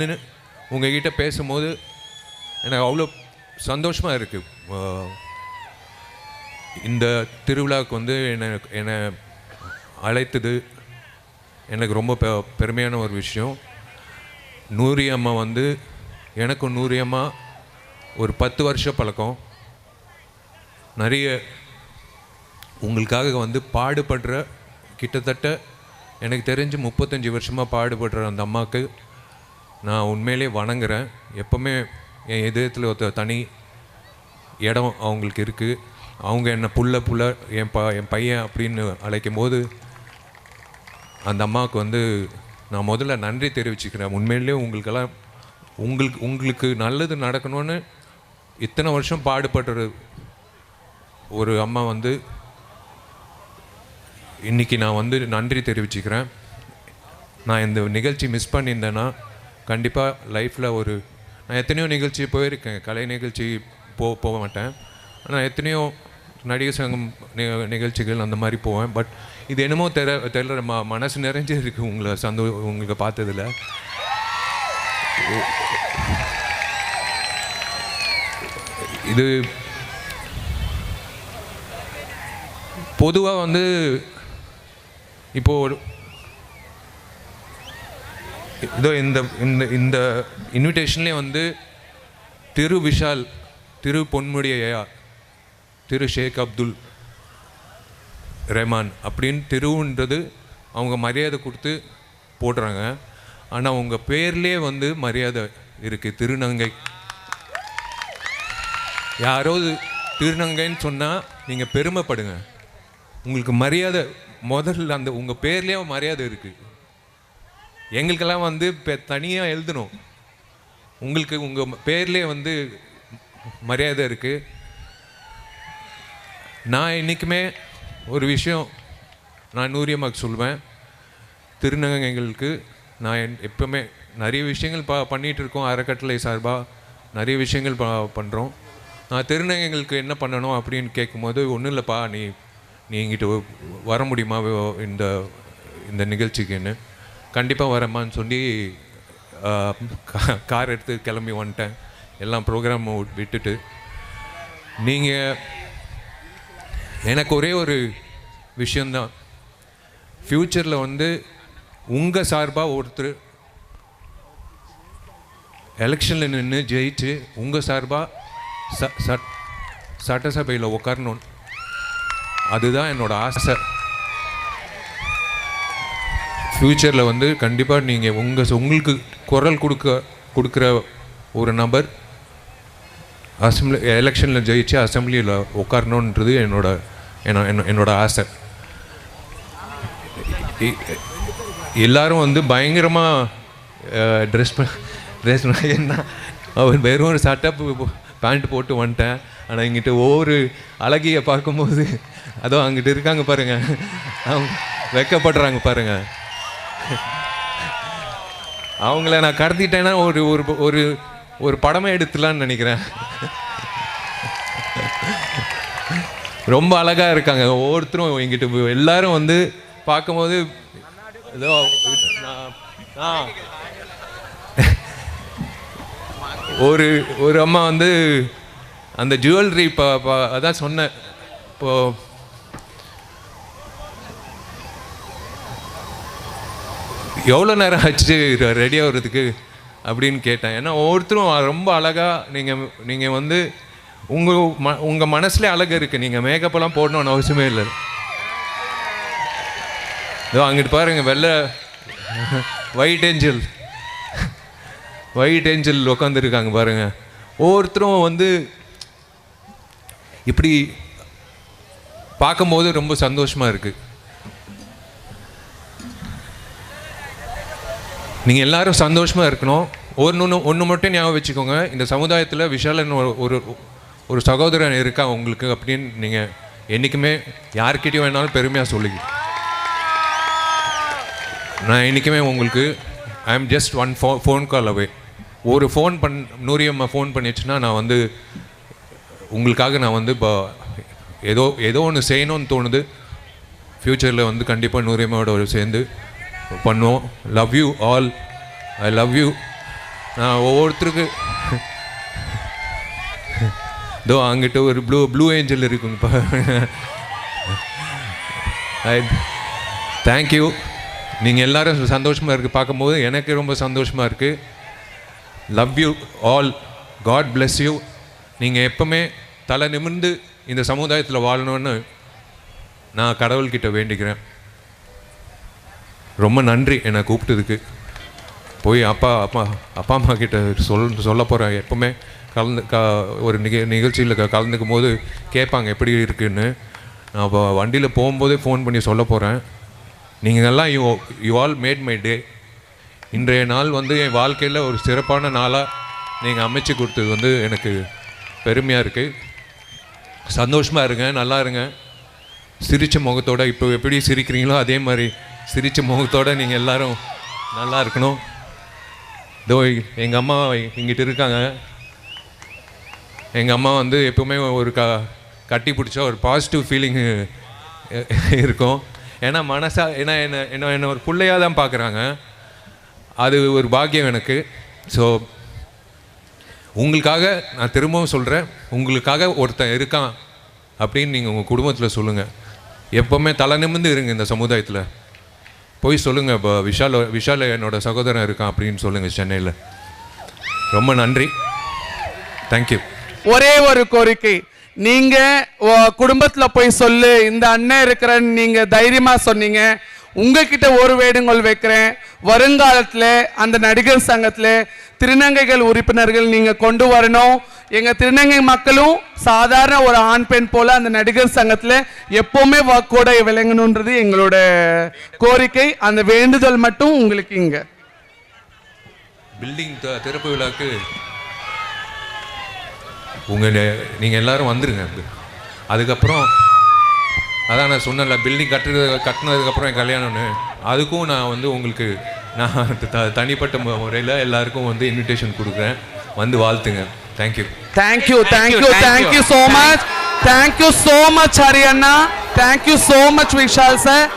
நின்று உங்ககிட்ட பேசும்போது எனக்கு அவ்வளோ சந்தோஷமாக இருக்குது. இந்த திருவிழாவுக்கு வந்து என்னை அழைத்தது எனக்கு ரொம்ப பெருமையான ஒரு விஷயம். நூரி அம்மா வந்து எனக்கும் நூரி அம்மா ஒரு 10 வருஷ பழக்கம். நிறைய உங்களுக்காக வந்து பாடுபடுற கிட்டத்தட்ட எனக்கு தெரிஞ்சு 35 வருஷமாக பாடுபடுற அந்த அம்மாவுக்கு நான் உண்மையிலே வணங்குறேன். எப்போவுமே என் இதயத்தில் ஒரு தனி இடம் அவங்களுக்கு இருக்குது. அவங்க என்னை புள்ள என் பையன் அப்படின்னு அழைக்கும் போது அந்த அம்மாவுக்கு வந்து நான் முதல்ல நன்றி தெரிவிச்சுக்கிறேன். உண்மையிலே உங்களுக்கெல்லாம் உங்களுக்கு நல்லது நடக்கணும்னு இத்தனை வருஷம் பாடுபடுற ஒரு அம்மா வந்து இன்றைக்கி நான் வந்து நன்றி தெரிவிச்சுக்கிறேன். நான் இந்த நிகழ்ச்சி மிஸ் பண்ணியிருந்தேன்னா கண்டிப்பாக லைஃப்பில் நான் எத்தனையோ நிகழ்ச்சி போயிருக்கேன். கலை நிகழ்ச்சி போக மாட்டேன். ஆனால் எத்தனையோ நடிகர் சங்கம் நிகழ்ச்சிகள் அந்த மாதிரி போவேன். பட் இது என்னமோ தெரியல மனசு நிறைஞ்சு இருக்குது உங்களுக்கு பார்த்ததில்ல. இது பொதுவாக வந்து இப்போது இதோ இந்த இந்த இன்விடேஷன்லேயே வந்து திரு விஷால், திரு பொன்முடி ஐயா, திரு ஷேக் அப்துல் ரஹ்மான் அப்படின்னு திருவுன்றது அவங்க மரியாதை கொடுத்து போடுறாங்க. ஆனால் உங்கள் பேர்லேயே வந்து மரியாதை இருக்குது. திருநங்கை. யாராவது திருநங்கைன்னு சொன்னால் நீங்கள் பெருமைப்படுங்க. உங்களுக்கு மரியாதை முதல்ல அந்த உங்கள் பேர்லேயே மரியாதை இருக்குது. எங்களுக்கெல்லாம் வந்து தனியாக எழுதணும். உங்களுக்கு உங்கள் பேர்லேயே வந்து மரியாதை இருக்குது. நான் இன்றைக்குமே ஒரு விஷயம் நான் நூரி அம்மாவுக்கு சொல்வேன். திருநங்கைகளுக்கு நான் எப்போவுமே நிறைய விஷயங்கள் பண்ணிகிட்ருக்கோம். அறக்கட்டளை சார்பாக நிறைய விஷயங்கள் பண்ணுறோம். நான் திருநங்கைகளுக்கு என்ன பண்ணணும் அப்படின்னு கேட்கும்போது, ஒன்றும் இல்லைப்பா, நீ எங்கிட்ட வர முடியுமா இந்த நிகழ்ச்சிக்குன்னு. கண்டிப்பாக வரேம்மான்னு சொல்லி கார் எடுத்து கிளம்பி வந்துட்டேன். எல்லாம் ப்ரோக்ராம் விட்டுட்டு. நீங்கள் எனக்கு ஒரே ஒரு விஷயந்தான், ஃப்யூச்சரில் வந்து உங்கள் சார்பாக ஒருத்தர் எலெக்ஷனில் நின்று ஜெயிச்சு உங்கள் சார்பாக சட்டசபையில் உட்காரணும். அதுதான் என்னோடய ஆசை. ஃப்யூச்சரில் வந்து கண்டிப்பாக நீங்கள் உங்களுக்கு குரல் கொடுக்குற ஒரு நபர் அசம்பிளி எலெக்ஷனில் ஜெயிச்சு அசம்பிளியில் உட்காரணுன்றது என்னோட ஆசை. எல்லோரும் வந்து பயங்கரமாக ட்ரெஸ் என்ன அவர் வெறும் ஒரு சட்டை பேண்ட் போட்டு வந்துட்டேன். ஆனால் இங்கிட்ட ஒவ்வொரு அழகியை பார்க்கும்போது அதோ அங்கிட்ட இருக்காங்க பாருங்கள், அவங்க வெக்கப்படுறாங்க பாருங்கள். அவங்கள நான் கடத்திட்டேன்னா ஒரு படமே எடுத்துலான்னு நினைக்கிறேன். ரொம்ப அழகாக இருக்காங்க ஒவ்வொருத்தரும். எங்கிட்ட எல்லாரும் வந்து பார்க்கும்போது ஏதோ ஒரு அம்மா வந்து அந்த ஜுவல்லரி அதான் சொன்னேன். இப்போது எவ்வளோ நேரம் ஆச்சு ரெடி ஆகிறதுக்கு அப்படின்னு கேட்டேன். ஏன்னா ஒவ்வொருத்தரும் ரொம்ப அழகாக நீங்கள் வந்து உங்கள் மனசுலேயே அழகு இருக்குது. நீங்கள் மேக்கப்பெல்லாம் போடணும்னு அவசியமே இல்லை. இதோ அங்கிட்டு பாருங்கள், வெள்ளை ஒயிட் ஏஞ்சல் உட்காந்துருக்காங்க பாருங்கள். ஒவ்வொருத்தரும் வந்து இப்படி பார்க்கும்போது ரொம்ப சந்தோஷமாக இருக்குது. நீங்கள் எல்லோரும் சந்தோஷமாக இருக்கணும். ஒன்று மட்டும் ஞாபகம் வச்சுக்கோங்க, இந்த சமுதாயத்தில் விஷாலன் ஒரு சகோதரன் இருக்கா உங்களுக்கு அப்படின்னு நீங்கள் என்றைக்குமே யார்கிட்டையும் வேணாலும் பெருமையாக சொல்லிக்க. நான் என்றைக்குமே உங்களுக்கு I am just one phone call away. ஒரு நூரி அம்மா ஃபோன் பண்ணிடுச்சுன்னா நான் வந்து உங்களுக்காக நான் வந்து இப்போ ஏதோ ஒன்று செய்யணும்னு தோணுது. ஃப்யூச்சரில் வந்து கண்டிப்பாக நூரி அம்மாவோட சேர்ந்து பண்ணுவோம். Love you all. I love you. நான் ஒவ்வொருத்தருக்கு இதோ அங்கிட்ட ஒரு ப்ளூ ஏஞ்சல் இருக்குங்கப்பா. தேங்க்யூ. நீங்கள் எல்லோரும் சந்தோஷமாக இருக்குது பார்க்கும்போது எனக்கு ரொம்ப சந்தோஷமாக இருக்குது. Love you all. God bless you. நீங்கள் எப்பவுமே தலை நிமிர்ந்து இந்த சமுதாயத்தில் வாழணும்னு நான் கடவுள்கிட்ட வேண்டிக்கிறேன். ரொம்ப நன்றி என்னை கூப்பிட்டதுக்கு. போய் அப்பா அம்மா கிட்ட சொல்ல போகிறேன். எப்போவுமே ஒரு நிகழ்ச்சியில் கலந்துக்கும் போது கேட்பாங்க எப்படி இருக்குன்னு. நான் இப்போ வண்டியில் போகும்போதே ஃபோன் பண்ணி சொல்ல போகிறேன். நீங்கள் எல்லாம் you all made my day. இன்றைய நாள் வந்து என் வாழ்க்கையில் ஒரு சிறப்பான நாளாக நீங்கள் அமைச்சு கொடுத்தது எனக்கு பெருமையாக இருக்குது. சந்தோஷமாக இருங்க, நல்லா இருங்க. சிரித்த முகத்தோடு இப்போ எப்படி சிரிக்கிறீங்களோ அதே மாதிரி சிரித்த முகத்தோடு நீங்கள் எல்லோரும் நல்லா இருக்கணும். இதோ எங்கள் அம்மா இங்கிட்ட இருக்காங்க. எங்கள் அம்மா எப்போவுமே ஒரு கட்டி பிடிச்சா ஒரு பாசிட்டிவ் ஃபீலிங்கு இருக்கும். ஏன்னா ஏன்னா என்ன ஒரு பிள்ளையாக தான் பார்க்குறாங்க. அது ஒரு பாக்கியம் எனக்கு. ஸோ உங்களுக்காக நான் திரும்பவும் சொல்கிறேன், உங்களுக்காக ஒருத்தன் இருக்கான் அப்படின்னு நீங்கள் உங்கள் குடும்பத்தில் சொல்லுங்கள். எப்போவுமே தலை நிமிர்ந்து இருங்க. இந்த சமுதாயத்தில் போய் சொல்லுங்கள், இப்போ விஷால் என்னோட சகோதரன் இருக்கான் அப்படின்னு சொல்லுங்கள் சென்னையில். ரொம்ப நன்றி. தேங்க்யூ. ஒரே ஒரு கோரிக்கை, நீங்க குடும்பத்துல போய் சொல்லு இந்த அண்ணன் இருக்கிறன்னு நீங்க தைரியமா சொன்னீங்க. உங்ககிட்ட ஒரு வேண்டுகோள் வைக்கிறேன். வருங்காலத்துல அந்த நடிகர் சங்கத்துல திருநங்கைகள் உறுப்பினர்கள் நீங்க கொண்டு வரணும். எங்க திருநங்கை மக்களும் சாதாரண ஒரு ஆண் பெண் போல அந்த நடிகர் சங்கத்துல எப்பவுமே வாக்கோட விளங்கணுன்றது எங்களோட கோரிக்கை. அந்த வேண்டுதல் மட்டும் உங்களுக்கு இங்க பில்டிங் திறப்பு விழாக்கு நீங்கள் எல்லாரும் வந்துடுங்க. அதுக்கப்புறம் அதான் நான் சொன்னேன்ல, பில்டிங் கட்டினதுக்கப்புறம் என் கல்யாணம்னு, அதுக்கும் நான் உங்களுக்கு நான் தனிப்பட்ட முறையில் எல்லாருக்கும் இன்விடேஷன் கொடுக்குறேன். வந்து வாழ்த்துங்க. Thank you. Thank you thank you thank you so much. Thank you so much Hari அண்ணா. Thank you so much Vishal sir.